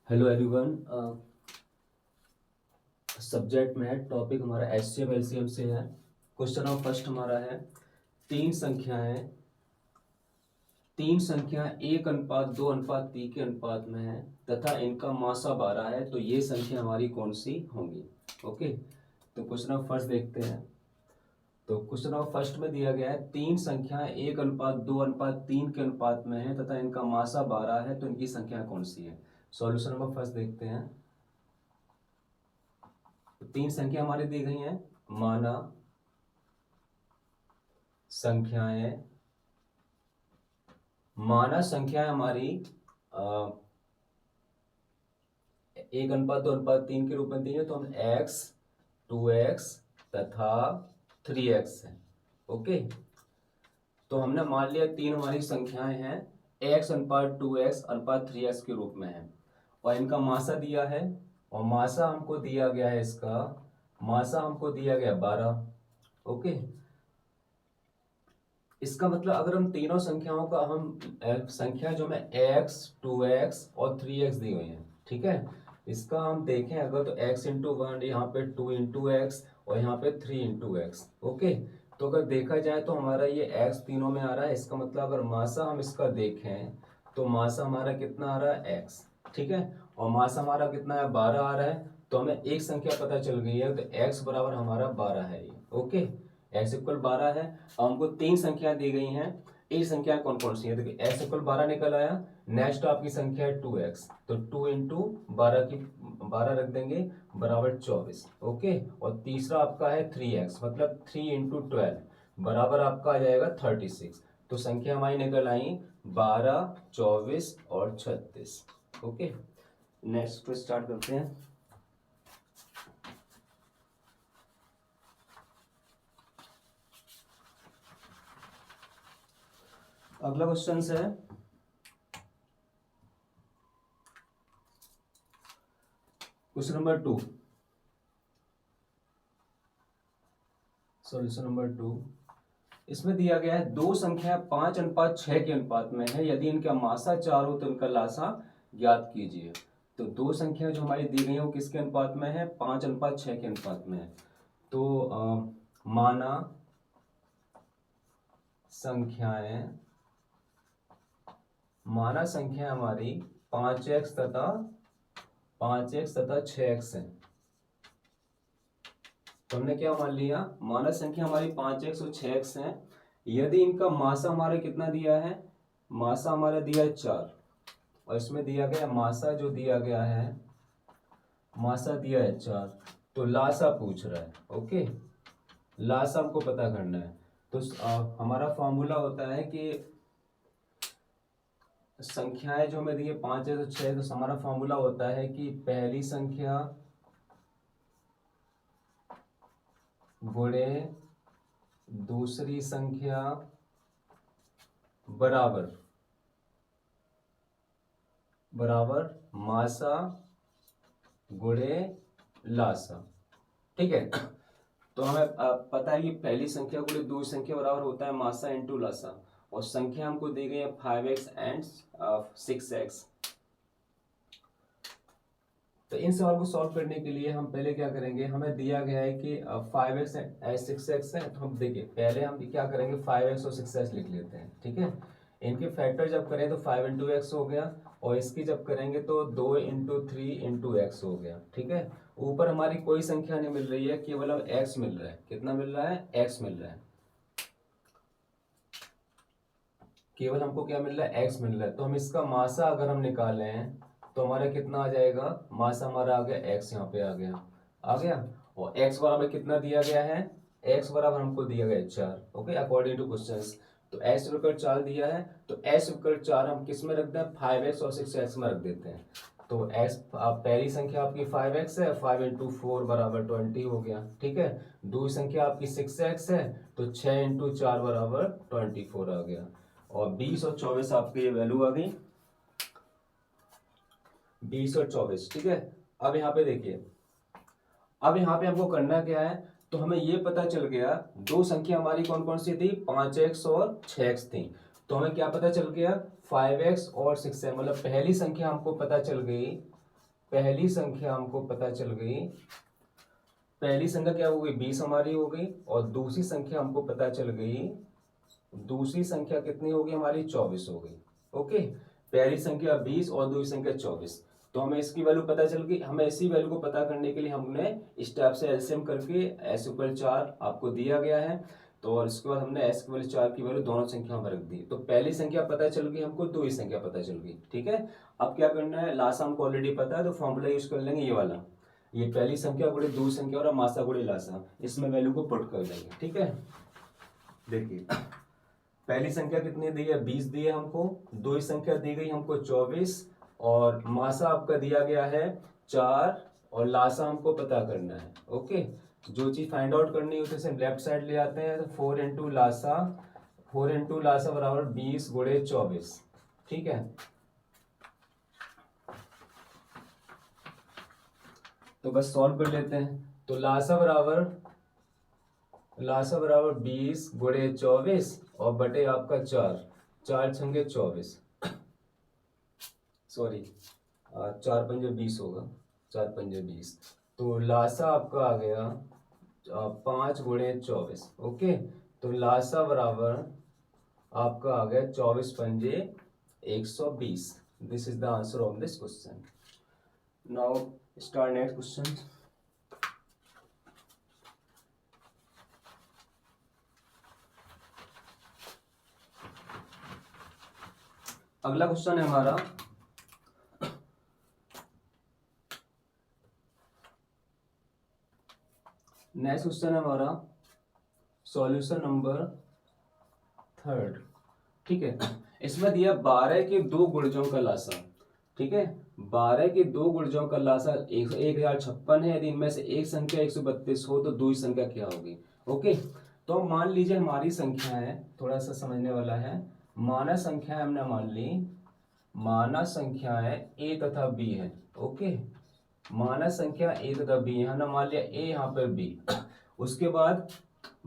Hello everyone. Subject में है, topic हमारा एचसीएफ एलसीएम से है। क्वेश्चन ऑफ फर्स्ट हमारा है, तीन संख्याएं 1:2:3 के अनुपात में है तथा इनका मासा 12 है, तो ये संख्या हमारी कौन सी होंगी। ओके, तो क्वेश्चन ऑफ फर्स्ट देखते हैं। तो क्वेश्चन ऑफ फर्स्ट में दिया गया है, तीन संख्याएं 1:2:3 के अनुपात में है तथा इनका मासा 12 है, तो इनकी संख्या कौन सी है। सॉल्यूशन नंबर फर्स्ट देखते हैं। तीन संख्या हमारी दी गई हैं, माना संख्याएं हमारी 1:2:3 के रूप में दी है, तो हम x 2x तथा 3x है। ओके, तो हमने मान लिया तीन हमारी संख्याएं हैं x:2x:3x के रूप में है और इनका मासा दिया है, और मासा हमको दिया गया है, इसका मासा हमको दिया गया 12। ओके, इसका मतलब अगर हम तीनों संख्याओं का संख्या जो में x 2x और 3x दी हुई है, ठीक है, इसका हम देखें अगर, तो x×1, यहाँ पे 2×x और यहाँ पे 3×x। ओके, तो अगर देखा जाए तो हमारा ये x तीनों में आ रहा है, इसका मतलब अगर मासा हम इसका देखें तो मासा हमारा कितना आ रहा है x, ठीक है, और मासा हमारा कितना है 12 आ रहा है, तो हमें एक संख्या पता चल गई है, तो x बराबर हमारा 12 है ये। ओके, x=12 है। और हमको तीन संख्या दी गई हैं, ये संख्या कौन कौन सी है, देखिए x=12 निकल आया। नेक्स्ट आपकी संख्या है 2x, तो 2×12 की 12 रख देंगे बराबर 24। ओके, और तीसरा आपका है 3x, मतलब 3×12 बराबर आपका आ जाएगा 36। तो संख्या हमारी निकल आई 12, 24 और 36। ओके, नेक्स्ट को स्टार्ट करते हैं। अगला क्वेश्चन है, क्वेश्चन नंबर 2, सॉल्यूशन नंबर 2। इसमें दिया गया है दो संख्या 5:6 के अनुपात में है, यदि इनका मासा 4 हो तो इनका लासा ज्ञात कीजिए। तो दो संख्या जो हमारी दी गई है वो किसके अनुपात में है, 5:6 के अनुपात में है। तो माना संख्या हमारी 5x तथा 6x है। तो हमने क्या मान लिया, मानक संख्या हमारी 5x और 6x है, यदि इनका मासा हमारा कितना दिया है, मासा हमारा दिया है 4, और इसमें दिया गया मासा जो दिया गया है, मासा दिया है 4, तो लासा पूछ रहा है। ओके, लासा हमको पता करना है। तो हमारा फॉर्मूला होता है कि संख्याएं जो हमें दी है 5 है तो 6, तो हमारा फॉर्मूला होता है कि पहली संख्या गुणे दूसरी संख्या बराबर मासा गुणे लासा। ठीक है, तो हमें पता है कि पहली संख्या गुणे दूसरी संख्या बराबर होता है मासा इंटू लासा, और संख्या हमको दी गई है 5x एंड 6x। तो इन सवाल को सॉल्व करने के लिए हम पहले क्या करेंगे, हमें दिया गया है कि 5x एंड 6x है, तो हम देखिए पहले हम क्या करेंगे 5x और 6x लिख लेते हैं। ठीक है, इनके फैक्टर जब करें तो 5×x हो गया, और इसकी जब करेंगे तो 2×3×x हो गया। ठीक है, ऊपर हमारी कोई संख्या नहीं मिल रही है, केवल अब x मिल रहा है। कितना मिल रहा है, x मिल रहा है, केवल हमको क्या मिल रहा है, x मिल रहा है। तो हम इसका मासा अगर हम निकालें तो हमारा कितना आ जाएगा, मासा हमारा आ गया x, यहाँ पे आ गया, और x बराबर कितना दिया गया है, x बराबर हमको दिया गया 4। ओके, अकॉर्डिंग टू क्वेश्चंस, तो x बराबर 4 दिया है, तो x बराबर 4 हम किस में रख दें, 5x और 6x में रख देते हैं। तो x पहली संख्या आपकी 5x है, 5×4 बराबर 20 हो गया। ठीक है, दूसरी संख्या आपकी 6x है, तो 6×4 बराबर 24 आ गया, और 20 और 24 आपकी ये वैल्यू आ गई, 20 और 24। ठीक है, अब यहाँ पे देखिए, अब यहाँ पे हमको करना क्या है, तो हमें ये पता चल गया दो संख्या हमारी कौन कौन सी थी, 5x और 6x थी। तो हमें क्या पता चल गया, 5x और 6x, मतलब पहली संख्या हमको पता चल गई पहली संख्या हमको पता चल गई, पहली संख्या क्या हो गई 20 हमारी हो गई, और दूसरी संख्या हमको पता चल गई, दूसरी संख्या कितनी होगी हमारी 24 हो गई। ओके, पहली संख्या 20 और दूसरी संख्या 24। तो हमें इसकी वैल्यू पता चल गई। हमें इसी वैल्यू को पता करने के लिए हमने इस टाइप से एलसीएम करके s = 4 आपको दिया गया है, तो और इसके बाद हमने s = 4 की वैल्यू दोनों संख्याओं में रख दी। तो पहली संख्या पता चल गई हमको, दूसरी संख्या पता चल गई। ठीक है, अब क्या करना है, लासा हमको ऑलरेडी पता है, तो फॉर्मूला यूज कर लेंगे ये वाला, ये पहली संख्या गुणे दूसरी संख्या और मासा गुणे लासा, इसमें वैल्यू को पुट कर देंगे। ठीक है, देखिए पहली संख्या कितनी दी है 20 दी है हमको, दूसरी संख्या दी गई हमको 24, और मासा आपका दिया गया है 4, और लासा हमको पता करना है। ओके, जो चीज फाइंड आउट करनी होती है उसे लेफ्ट साइड ले आते हैं, तो 4 इंटू लासा, 4 इंटू लासा बराबर 20 गुणे 24। ठीक है, तो बस सॉल्व कर लेते हैं। तो लासा बराबर 20 गुणे 24 और बटे आपका 4, 4 छंगे 24, सॉरी 4 पंजे 20 होगा, 4 पंजे 20। तो लासा आपका आ गया 5 गुणे 24। ओके, तो लासा बराबर आपका आ गया 24 पंजे 120। This is the answer of this question. Now start next question. अगला क्वेश्चन है हमारा नेक्स्ट क्वेश्चन है हमारा सॉल्यूशन नंबर 3। ठीक है, इसमें दिया 12 के 2 गुणजों का लासा। ठीक है, 12 के 2 गुणजों का लासा 1056 है। यदि इनमें से एक संख्या 132 हो तो दूसरी संख्या क्या होगी। ओके, तो मान लीजिए हमारी संख्या है, थोड़ा सा समझने वाला है, माना संख्या हमने मान ली, माना संख्या है a तथा b है। ओके, माना संख्या a तथा b, यहाँ ना मान लिया a, यहाँ पर b, उसके बाद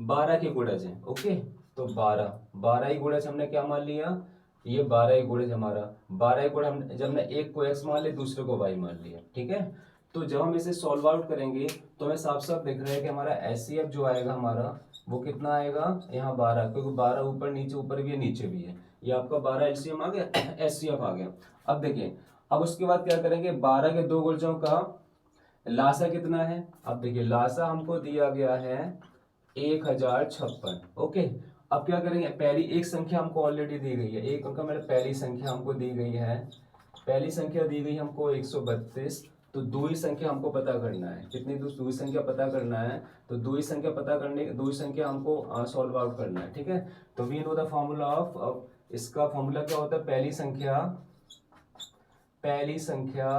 12 के गुणज है। ओके, तो 12 ही गुणज हमने क्या मान लिया, ये 12 ही गुणज हमारा, 12 ही गुण हम जब हमने एक को x मान लिया दूसरे को y मान लिया। ठीक है, तो जब हम इसे सॉल्व आउट करेंगे तो हमें साफ साफ दिख रहा है कि हमारा HCF जो आएगा हमारा वो कितना आएगा, यहाँ 12, क्योंकि 12 ऊपर नीचे, ऊपर भी है नीचे भी है, ये आपका 12 LCM आ गया, HCF आ गया। अब देखिए, अब उसके बाद क्या करेंगे, 12 के 2 गुणजों का लासा कितना है। अब देखिए लासा हमको दिया गया है 1056। ओके, अब क्या करेंगे, पहली एक संख्या हमको ऑलरेडी दी गई है, एक अंक मेरे पहली संख्या हमको दी गई है, पहली संख्या दी गई हमको 132। तो दूसरी संख्या हमको पता करना है, कितनी दूसरी संख्या पता करना है, तो दूसरी संख्या पता करने, दूसरी संख्या हमको सॉल्व आउट करना है। ठीक है, तो we know the formula of, इसका फॉर्मूला क्या होता है, पहली संख्या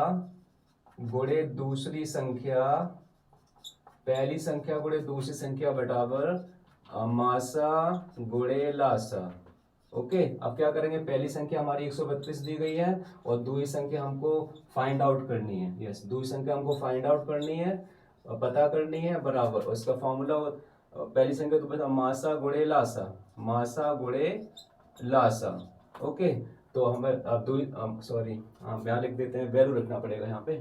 गुणे दूसरी संख्या, पहली संख्या गुणे दूसरी संख्या बराबर मासा गुणे लासा। ओके, अब क्या करेंगे, पहली संख्या हमारी 132 दी गई है और दूसरी संख्या हमको फाइंड आउट करनी है। यस, दूसरी संख्या हमको फाइंड आउट करनी है, पता करनी है, बराबर, और इसका फॉर्मूला पहली संख्या तो पता मासा गुणे लासा, मासा गुणे लासा। ओके, तो हमें अब सॉरी हम यहाँ लिख देते हैं, वैल्यू रखना पड़ेगा यहाँ पे।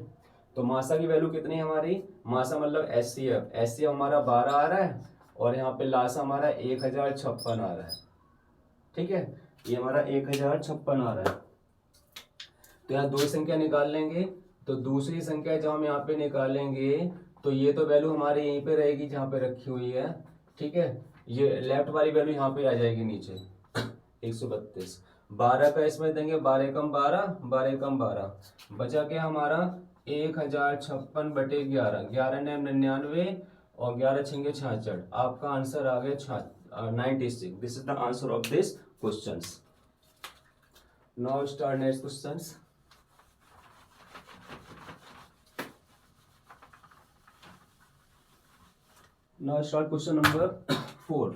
तो मासा की वैल्यू कितनी है हमारी, मासा मतलब HCF, HCF हमारा 12 आ रहा है, और यहाँ पे लासा हमारा 1056 आ रहा है। ठीक है, ये हमारा 1056 आ रहा है। तो यहाँ दो संख्या निकाल लेंगे, तो दूसरी संख्या जब हम यहाँ पे निकालेंगे तो ये तो वैल्यू हमारी यहीं पे रहेगी जहाँ पे रखी हुई है। ठीक है, ये लेफ्ट वाली वैल्यू यहाँ पे आ जाएगी नीचे 132। 12 का इसमें देंगे, 12 कम 12, 12 कम 12, बचा के हमारा 1056 बटे 11, 11 ने 99 और 11 छंगे 66। आपका आंसर आ गया 96। This is the answer of this questions. Now start next questions. Now start question number 4।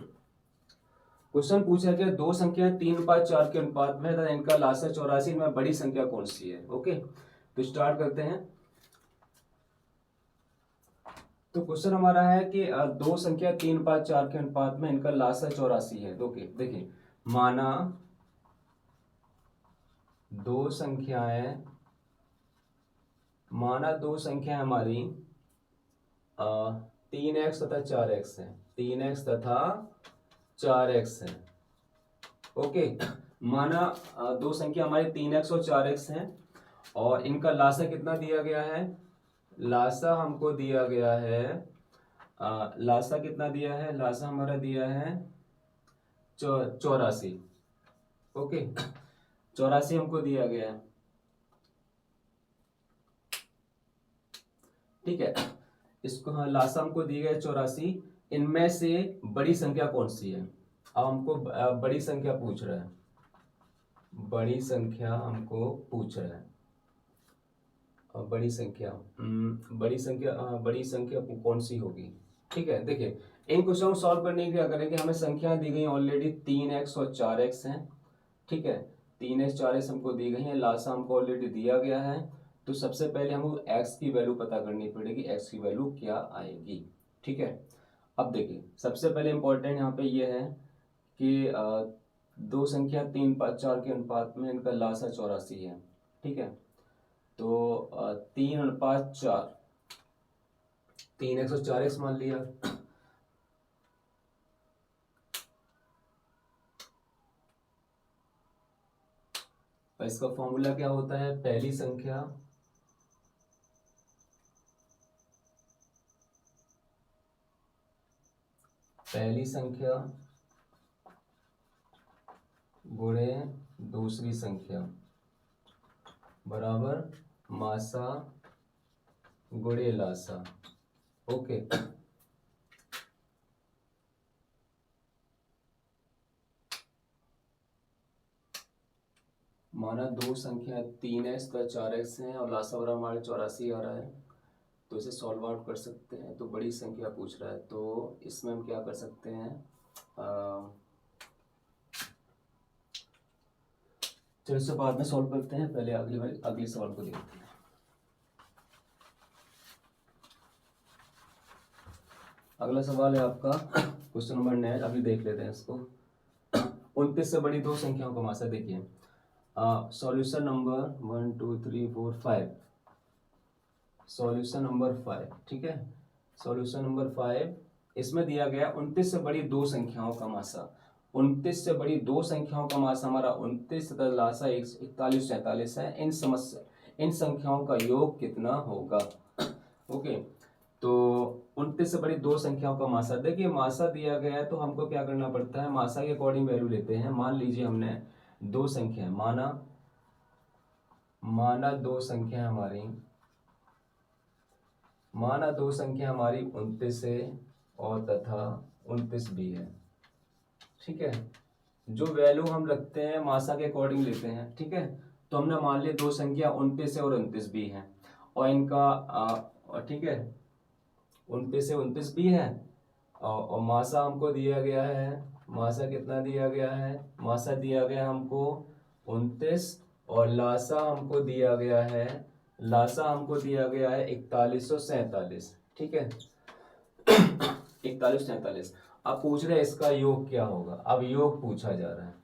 Question पूछा गया दो संख्याएं 3, 5, 4 के अनुपात में है, इनका लासा 84 में बड़ी संख्या कौन सी है। ओके, तो स्टार्ट करते हैं। तो क्वेश्चन हमारा है कि दो संख्या 3, 5, 4 के अनुपात में इनका लासा 84 है। ओके, देखिए माना दो संख्याएं माना दो संख्या हमारी 3x तथा 4x है, 3x तथा 4x है। ओके, माना दो संख्या हमारी 3x और 4x हैं और इनका लासा कितना दिया गया है, लासा हमको दिया गया है, लासा कितना दिया है, लासा हमारा दिया है 84। ओके, 84 हमको दिया गया है। ठीक है, इसको हाँ लासा हमको दी गया 84। इनमें से बड़ी संख्या कौन सी है, अब हमको बड़ी संख्या पूछ रहा है, बड़ी संख्या हमको पूछ रहा है। बड़ी संख्या बड़ी संख्या कौन सी होगी। ठीक है, देखिए इन क्वेश्चन को सॉल्व करने के लिए क्या करेंगे, हमें संख्या दी गई ऑलरेडी 3x और 4x हैं। ठीक है, 3x 4x हमको दी गई है, लासा हमको ऑलरेडी दिया गया है। तो सबसे पहले हमको x की वैल्यू पता करनी पड़ेगी, x की वैल्यू क्या आएगी। ठीक है, अब देखिए सबसे पहले इंपॉर्टेंट यहाँ पे ये है कि दो संख्या 3, 5, 4 के अनुपात में इनका लासा 84 है। ठीक है, तो 3:4, 3x और 4x मान लिया। और इसका फॉर्मूला क्या होता है, पहली संख्या गुणे दूसरी संख्या बराबर मासा गुणे लासा। ओके, माना दो संख्या 3x का 4x है और लासा बराबर हमारे 84 आ रहा है, तो इसे सॉल्व आउट कर सकते हैं। तो बड़ी संख्या पूछ रहा है, तो इसमें हम क्या कर सकते हैं, चलो इसे बाद में सॉल्व करते हैं, पहले अगली सवाल को देखते हैं। अगला सवाल है आपका क्वेश्चन नंबर 9, अभी देख लेते हैं इसको। 29 से बड़ी दो संख्याओं का मासा देखिए, सॉल्यूशन नंबर 1 2 3 4 5, सॉल्यूशन नंबर 5। ठीक है, सॉल्यूशन नंबर 5, इसमें दिया गया 29 से बड़ी दो संख्याओं का मासा। 29 से बड़ी दो संख्याओं का मासा हमारा 29 तथा लासा 41 47 है। इन संख्याओं का योग कितना होगा। ओके, तो 29 से बड़ी दो संख्याओं का मासा, देखिए मासा दिया गया है तो हमको क्या करना पड़ता है, मासा के अकॉर्डिंग वैल्यू लेते हैं। मान लीजिए हमने दो संख्या माना दो संख्या हमारी 29 है और तथा 29 भी है। ठीक है, जो वैल्यू हम रखते हैं मासा के अकॉर्डिंग लेते हैं। ठीक है, तो हमने मान लिया दो संख्या 29 है और 29 भी है और इनका ठीक है 29 से 29 भी है और मासा हमको दिया गया है, मासा कितना दिया गया है, मासा दिया गया हमको 29 और लासा हमको दिया गया है 4147। ठीक है 4147। अब पूछ रहे हैं इसका योग क्या होगा, अब योग पूछा जा रहा है।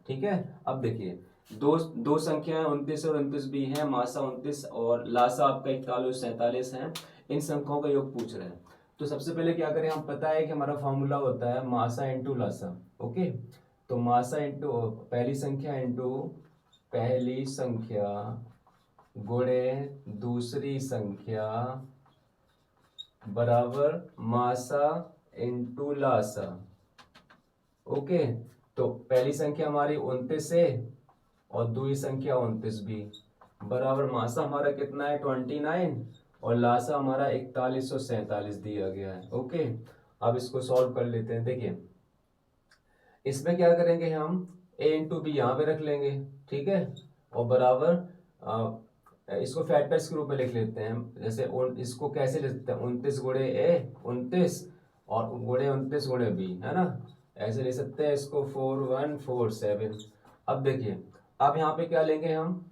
ठीक है, अब देखिए दो संख्याएं 29 और 29 भी हैं, मासा 29 और लासा आपका 4147 है। इन संख्याओं का योग पूछ रहे हैं, तो सबसे पहले क्या करें, हम पता है कि हमारा फॉर्मूला होता है मासा इंटू लासा। ओके, तो मासा इंटू पहली संख्या गुणे दूसरी संख्या बराबर मासा इंटू लासा। ओके, तो पहली संख्या हमारी 29 है और दूसरी संख्या 29 भी, बराबर मासा हमारा कितना है 29 और लासा हमारा 4147 दिया गया है। ओके, अब इसको सॉल्व कर लेते हैं। देखिए इसमें क्या करेंगे, हम a इंटू बी यहाँ पे रख लेंगे। ठीक है, और बराबर इसको फैक्टर्स के रूप में लिख लेते हैं। जैसे इसको कैसे लिखते हैं, 29 गुणे a 29 और गुणे 29 गुणे b, है ना, ऐसे ले सकते हैं इसको 4147। अब देखिए अब यहाँ पे क्या लेंगे हम,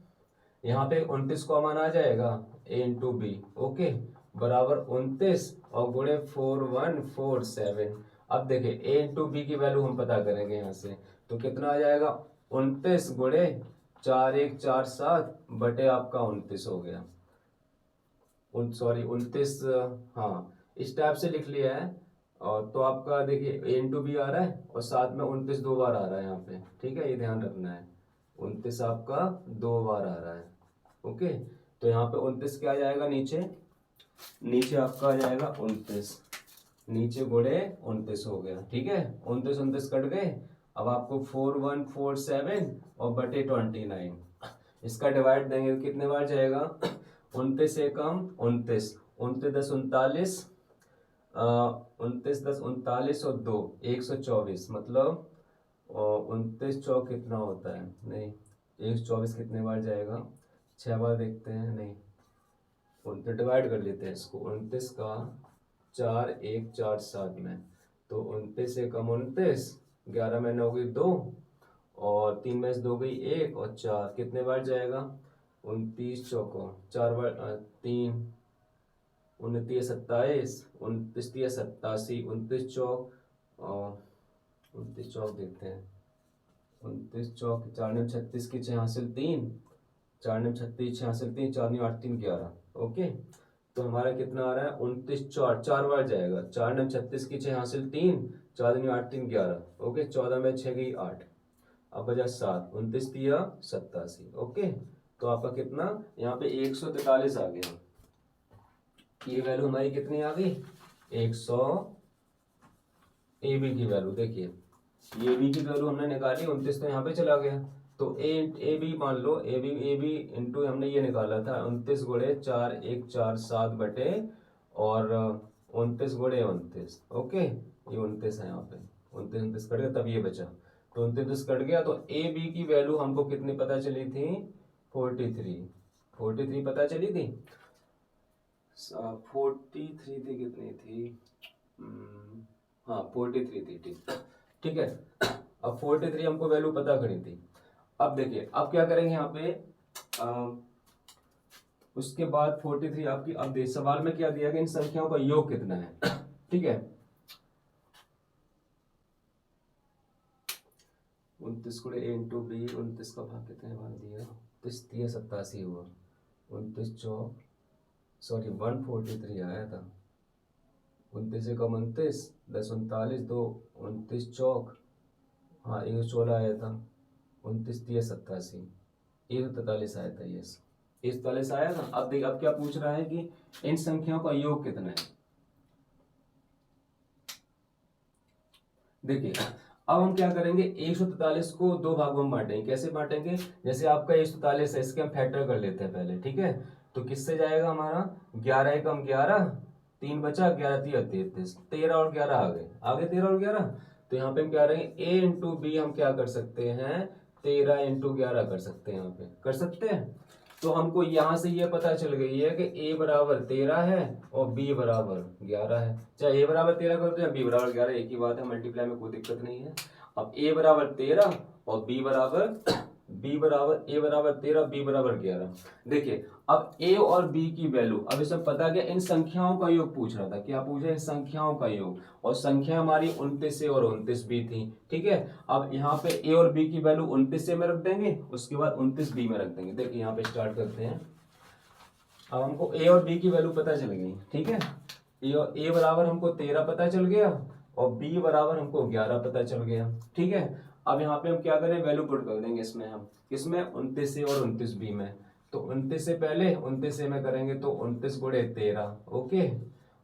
यहाँ पे 29 कॉमन आ जाएगा a इंटू बी। ओके, बराबर 29 और गुणे 4147। अब देखिए a इंटू बी की वैल्यू हम पता करेंगे यहाँ से, तो कितना आ जाएगा 29 गुणे 4 1 4 7 बटे आपका 29 हो गया, सॉरी 29, हाँ इस टाइप से लिख लिया है। और तो आपका देखिए ए इंटू बी आ रहा है और साथ में 29 दो बार आ रहा है यहाँ पे, ठीक है, ये ध्यान रखना है। 29 आपका दो बार आ रहा है, ओके। तो यहाँ पे 29 क्या आ जाएगा, नीचे नीचे आपका आ जाएगा 29, नीचे गुणे 29 हो गया, ठीक है। 29 29 कट गए, अब आपको 4147 और बटे 29, इसका डिवाइड देंगे तो कितने बार जाएगा, 29 से कम 29, 29 10 39, 29 10 39 और 2 124, मतलब 29 चौक कितना होता है, नहीं 124 कितने बार जाएगा, 6 बार देखते हैं, नहीं 29 डिवाइड कर लेते हैं इसको, 29 का 4 1 4 7 में, तो 29 से कम 29, 11 में 9 गई 2 और 3 में से 2 गई 1 और 4 कितने बार जाएगा, 29 चौको 4 बार, 3 29 27, 29 87, 29 चौक, 29 चौक देखते हैं, 29 चौक 4 9 36 की 6 हासिल 3, 4 9 36 6 हासिल 3, 4 9 8 3 11, ओके। तो हमारा कितना आ रहा है, 29 4 बार जाएगा, 4 9 36 की 6 हासिल 3, 4 9 8 3 11, ओके। 14 में 6 गई 8, अब बजा 7, 29 3 87, ओके। तो आपका कितना यहाँ पे 143 आ गया, ये वैल्यू हमारी कितनी आ गई, 100, ए बी की वैल्यू देखिए, ये बी की वैल्यू हमने निकाली, 29 तो यहाँ पे चला गया, तो ए बी मान लो, ए बी इंटू हमने ये निकाला था 29 गुणे 4 1 4 7 बटे और 29 गुणे 29, ओके। ये 29 है यहाँ पे, 29 29 कट गया तब ये बचा, तो 29 कट गया, तो ए बी की वैल्यू हमको कितनी पता चली थी, 43 पता चली थी, 43 थी, कितनी थी, हाँ 43 थी, ठीक है। अब 43 हमको वैल्यू पता करनी थी। अब देखिए अब क्या करेंगे यहाँ पे, उसके बाद 43 आपकी, अब देख सवाल में क्या दिया गया, इन संख्याओं का योग कितना है, ठीक है। 29 को ए इंटू बी, 29 का भाग कितने बार दिया, 29 दिया 87 हुआ, 29 चौक, सॉरी 143 आया था, 29 से कम 29, 10 39 2, 29 चौक, हाँ 116 आया था, 29 दिया 87, 143 आया था, ये 143 आया था। अब देख अब क्या पूछ रहा है कि इन संख्याओं का योग कितना है, देखिए अब हम क्या करेंगे, 143 को दो भागों में बांटेंगे, कैसे बांटेंगे, जैसे आपका 143 है, इसके हम फैक्टर कर लेते हैं पहले, ठीक है। तो किससे जाएगा हमारा, 11 एकम 11, 3 बचा, 11 3 33, 13 और 11 आ गए 13 और 11, तो यहाँ पे हम क्या करेंगे, ए इंटू बी हम क्या कर सकते हैं, 13 इंटू 11 कर सकते हैं, यहाँ पे कर सकते हैं। तो हमको यहाँ से ये पता चल गई है कि a बराबर 13 है और b बराबर 11 है, चाहे a बराबर 13 कर दो या b बराबर 11, एक ही बात है, मल्टीप्लाई में कोई दिक्कत नहीं है। अब a बराबर 13 और a बराबर 13, b बराबर 11, देखिए अब a और b की वैल्यू, अब इसे पता गया, इन संख्याओं का योग पूछ रहा था, क्या पूछा, इन संख्याओं का योग, और संख्या हमारी 29 से और 29 भी थी, ठीक है। अब यहाँ पे a और b की वैल्यू 29 से में रख देंगे, उसके बाद 29 b में रख देंगे, देखिए यहाँ पे स्टार्ट करते हैं। अब हमको a और b की वैल्यू पता चल गई, ठीक है, a बराबर हमको 13 पता चल गया और b बराबर हमको 11 पता चल गया, ठीक है। अब यहाँ पे हम क्या करें, वैल्यू पुट कर देंगे इसमें, हम किसमें, 29 से और 29 b में, तो 29 से पहले 29 से में करेंगे तो 29 गुणे 13, ओके,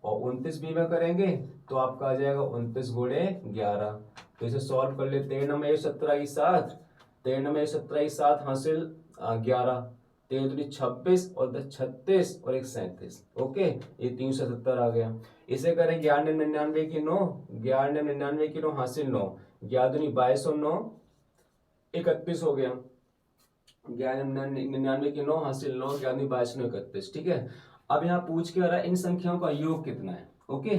और 29 b में करेंगे तो आपका आ जाएगा 29 गुणे 11, तो इसे सॉल्व कर ले, 13 में 17 7, 13 में 17 7 हासिल 11, 13 दूनी 26 और 10 36 और 1 37, ओके, ये 370 आ गया। इसे करें 11 99 की 9, 11 99 की 9 हासिल 9, 11 दूनी 22 और 9 31 हो गया, 11 99 की 9 हासिल 9, 11 दूनी 22 9 31, ठीक है। अब यहाँ पूछ के आ रहा है इन संख्याओं का योग कितना है, ओके,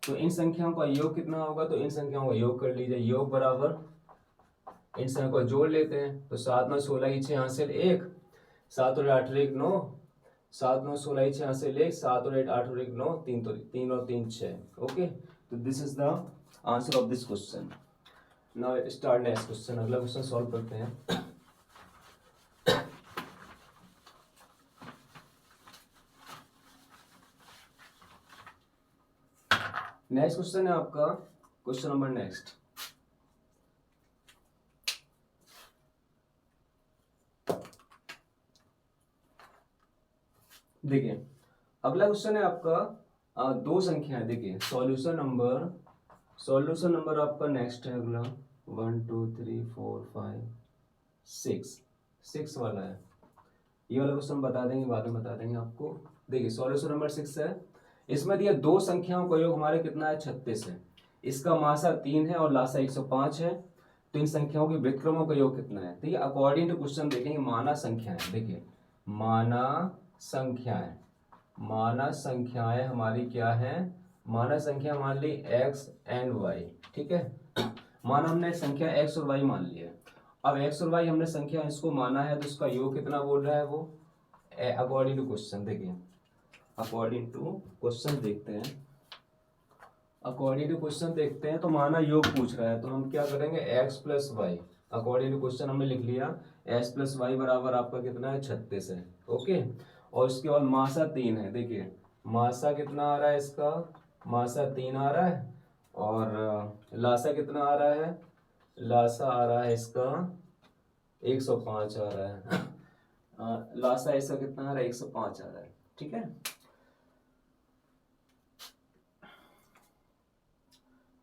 तो इन संख्याओं का योग कितना होगा, तो इन संख्याओं का योग कर लीजिए, योग बराबर इन संख्याओं को जोड़ लेते हैं, तो 7 9 16 की 6 हासिल 1, 7 और 8 1 9, 7 9 16 की 6 हासिल 1, 7 और 8 और 1 9, 3 और 3 6, ओके। तो this is the answer of this question. Now start next question, अगला क्वेश्चन सॉल्व करते हैं। नेक्स्ट क्वेश्चन है आपका क्वेश्चन नंबर नेक्स्ट। देखिए अगला क्वेश्चन है आपका दो संख्याएं। देखिए सॉल्यूशन नंबर आपका नेक्स्ट है अगला 1 2 3 4 5 6 वाला है। ये वाला क्वेश्चन बता देंगे, बाद में बता देंगे आपको। देखिए सॉल्यूशन नंबर 6 है। इसमें दिया दो संख्याओं का योग हमारे कितना है 36 है। इसका मासा 3 है और लासा 105 है। तो इन संख्याओं के व्युत्क्रमों का योग कितना है? ठीक है, अकॉर्डिंग टू क्वेश्चन देखेंगे माना संख्याएं। देखिए माना संख्याएं हमारी क्या है? माना संख्या मान ली x एंड y। ठीक है, माना हमने संख्या x और y मान लिया है। अब x और y हमने संख्या इसको माना है, तो इसका योग कितना बोल रहा है वो अकॉर्डिंग टू क्वेश्चन। देखिए अकॉर्डिंग टू क्वेश्चन देखते हैं, तो माना योग पूछ रहा है, तो हम क्या करेंगे x plus y. According to question हमने लिख लिया x प्लस वाई बराबर आपका कितना है 36 है। ओके, और इसके बाद मासा 3 है। देखिए मासा कितना आ रहा है इसका? मासा 3 आ रहा है। और लासा कितना आ रहा है? लासा आ रहा है इसका 105 आ रहा है। लासा इसका कितना आ रहा है? 105 आ रहा है। ठीक है,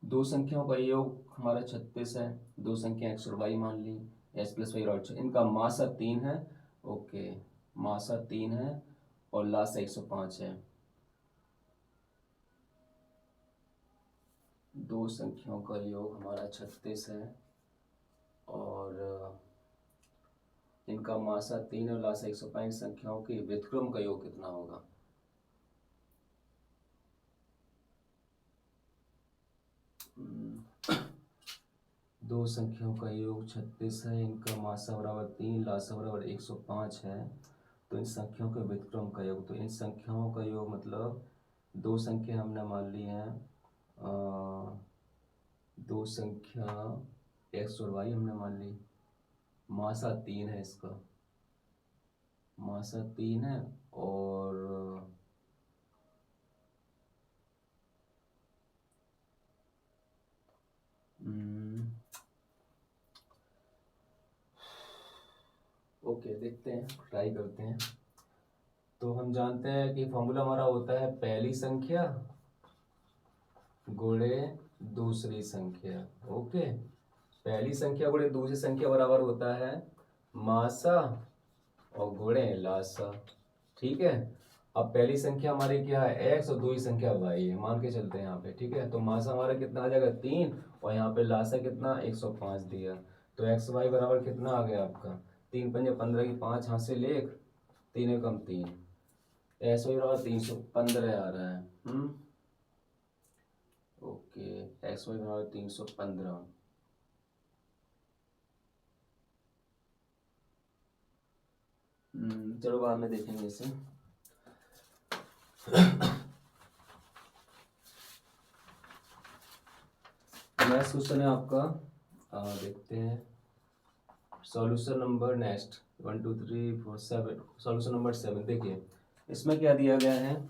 दो संख्याओं का योग हमारा 36 है। दो संख्या x और y मान ली, x प्लस वाई और इनका मासा 3 है। ओके, मासा 3 है और लासा 105 है। दो संख्याओं का योग हमारा 36 है और इनका मासा 3 और लासा 105। संख्याओं के व्युत्क्रम का योग कितना होगा? दो संख्याओं का योग 36 है, इनका मासा बराबर 3, लासा बराबर 105 है। तो इन संख्याओं के व्युत्क्रम का योग, तो इन संख्याओं का योग मतलब दो संख्या हमने मान ली है, दो संख्या x और y हमने मान ली। मासा 3 है, इसका मासा 3 है और ओके देखते हैं, ट्राई करते हैं। तो हम जानते हैं कि फॉर्मूला हमारा होता है पहली संख्या गुणे दूसरी संख्या। ओके, पहली संख्या गुणे दूसरी संख्या बराबर होता है मासा और गुणे लासा। ठीक है, अब पहली संख्या हमारी क्या है? x और दूसरी संख्या y है, मान के चलते हैं यहाँ पे। ठीक है, तो मासा हमारा कितना आ जाएगा 3 और यहाँ पे लासा कितना 105 दिया। तो x y बराबर कितना आ गया आपका? 3 पंजे 15 की 5 हाथ से ले 1, 3 एकम 3, x y बराबर 315 आ रहा है। ओके, x y बराबर 315। चलो बाद में देखेंगे इसे। नेक्स्ट क्वेश्चन है आपका, देखते हैं solution number next 1 2 3 4 7। Solution number 7। देखिए इसमें क्या दिया गया है?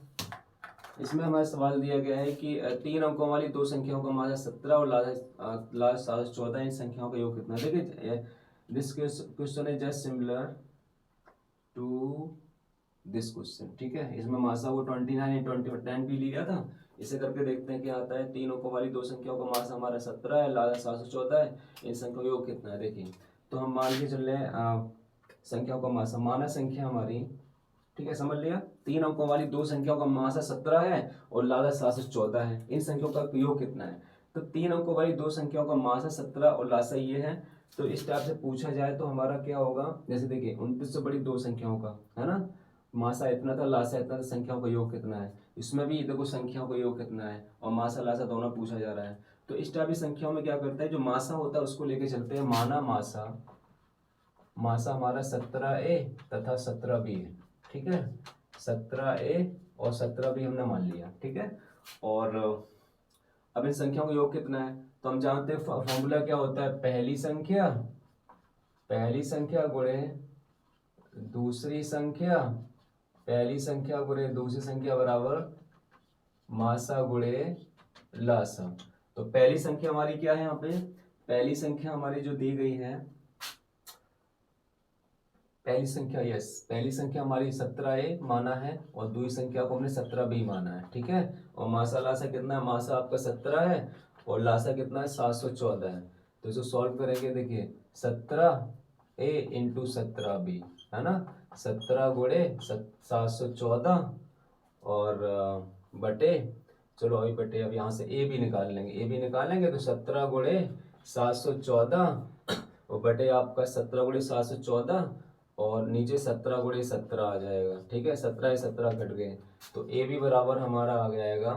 इसमें हमारा सवाल दिया गया है कि 3 अंकों वाली दो संख्याओं का मासा 17 और लासा 14, इन संख्याओं का योग कितना? देखिए this question is just similar to this question. ठीक है, इसमें मासा वो 29 10 भी लिया था। इसे करके देखते हैं क्या आता है। 3 अंकों वाली दो संख्याओं का मासा हमारा 17 है, लासा 714 है। इन संख्याओं का योग कितना है? देखिए तो हम मान के चल रहे हैं संख्याओं का मासा, माना संख्या हमारी, ठीक है समझ लिया। 3 अंकों वाली दो संख्याओं का मासा 17 है और लासा 714 है। इन संख्याओं का योग कितना है? तो 3 अंकों वाली दो संख्याओं का मासा 17 और लासा ये है। तो इस टाइप से पूछा जाए तो हमारा क्या होगा? जैसे देखिए 29 से बड़ी दो संख्याओं का है ना, मासा इतना था, लासा इतना था, संख्याओं का योग कितना है? इसमें भी देखो संख्याओं का योग कितना है, और मासा लासा दोनों पूछा जा रहा है। तो इस टाइप की संख्याओं में क्या करते हैं, जो मासा होता है उसको लेके चलते हैं। माना मासा, मासा हमारा 17A तथा 17B है। ठीक है, 17A और 17B हमने मान लिया। ठीक है, और अब इन संख्याओं का योग कितना है? तो हम जानते हैं फॉर्मूला क्या होता है, पहली संख्या गुणे दूसरी संख्या, पहली संख्या गुणे दूसरी संख्या बराबर मासा गुणे लासा। तो पहली संख्या हमारी क्या है यहाँ पे, पहली संख्या हमारी जो दी गई है, पहली संख्या पहली संख्या हमारी 17a माना है और दूसरी संख्या को हमने 17b माना है, ठीक है। और मासा लासा कितना है, मासा आपका 17 है और लासा कितना है 714 है। तो इसको सॉल्व करेंगे, देखिए 17a इंटू 17b है ना, 17 गुणे 714 और बटे, चलो अभी बटे, अब यहाँ से ए भी निकाल लेंगे, ए भी निकालेंगे तो 17 गुणे 714 और बटे आपका 17 गुणे 714 और नीचे 17 गुणे 17 आ जाएगा, ठीक है। 17 17 कट गए तो ए भी बराबर हमारा आ जाएगा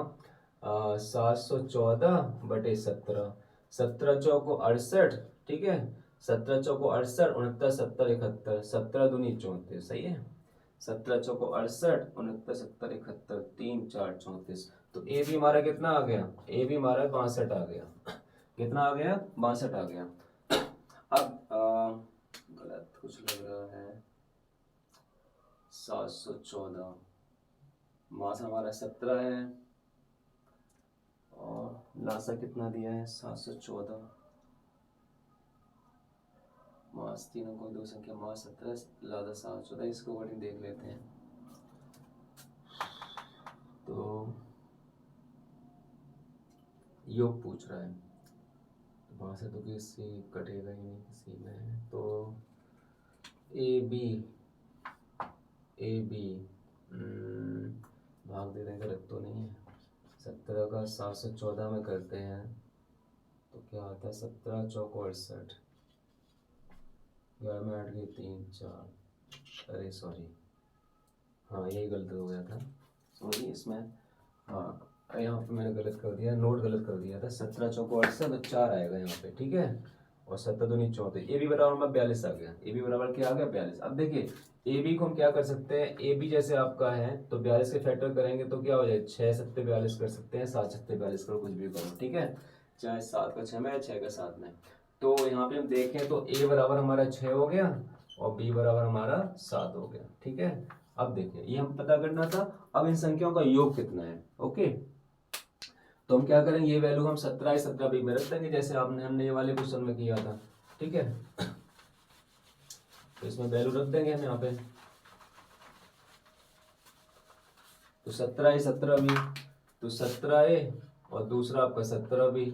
714 बटे 17, 17 चौको 68, ठीक है। 17 चौको 68, 69 70 71, 17 दूनी 34, सही है। 17 चौको 68, 69 70 71, 3 4 34। तो ए भी हमारा कितना आ गया, ए भी हमारा 62 आ गया। कितना आ गया, 62 आ गया। अब गलत कुछ लग रहा है, 714 मास हमारा 17 है और लासा कितना दिया है 714, मास तीनों को दो संख्या, मास 17 लासा 714, इसको वर्डिंग देख लेते हैं। तो योग पूछ रहा है, वहां से तो किसी कटेगा ही नहीं किसी में, तो ए बी भाग दे देंगे, गलत तो नहीं है। 17 का 714 में करते हैं तो क्या आता है, 17 चौको 68, 11 में 8 गई 3 4, अरे सॉरी, हाँ यही गलत हो गया था, सॉरी इसमें, हाँ यहाँ पे मैंने गलत कर दिया, नोट गलत कर दिया था। 17 चौको 68 तो 4 आएगा यहाँ पे, ठीक है। और 17 दूनी 34, ए बी बराबर में 42 आ गया, ए बी बराबर क्या आ गया 42। अब देखिए ए बी को हम क्या कर सकते हैं, ए बी जैसे आपका है तो 42 के फैक्टर करेंगे तो क्या हो जाए, 6 7 42 कर सकते हैं, 7 7 42 करो, कुछ भी करो, ठीक है। चाहे 7 का 6 में, 6 का 7 में। तो यहाँ पे हम देखें तो ए बराबर हमारा 6 हो गया और बी बराबर हमारा 7 हो गया, ठीक है। अब देखिए ये हम पता करना था, अब इन संख्याओं का योग कितना है, ओके। तो हम क्या करेंगे, ये वैल्यू हम 17 17 बी में रख देंगे, जैसे हमने ये वाले क्वेश्चन में किया था, ठीक है। तो इसमें वैल्यू रख देंगे हम यहाँ पे, तो 17 17 बी, तो 17 और दूसरा आपका 17 बी,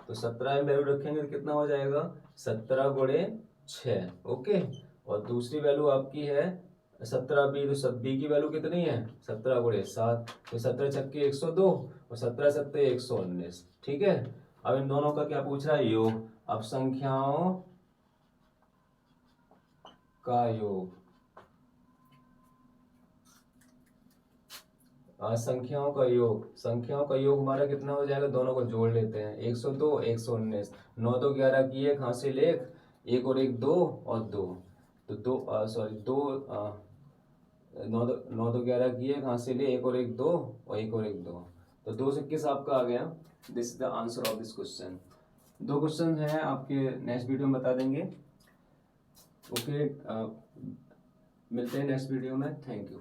तो 17 में वैल्यू रखेंगे तो कितना हो जाएगा 17 गुणे 6, ओके। और दूसरी वैल्यू आपकी है 17 बी, तो बी की वैल्यू कितनी है 17 गुणे 7, तो 17 छक्के 102 और 17 सत्ते 119, ठीक है। अब इन दोनों का क्या पूछ रहा है, योग। अब संख्याओं का योग, संख्याओं का योग, संख्याओं का योग हमारा कितना हो जाएगा, दोनों को जोड़ लेते हैं, 102 119, 9 2 11 की एक हासिल एक और एक 2 और 2, तो 2 सॉरी 2 9 2 11 की एक हासिल एक और एक 2 और एक और एक 2, तो 2 से किस आपका आ गया। This is the answer of this question. 2 question हैं आपके, नेक्स्ट वीडियो में बता देंगे, ओके। मिलते हैं नेक्स्ट वीडियो में, थैंक यू।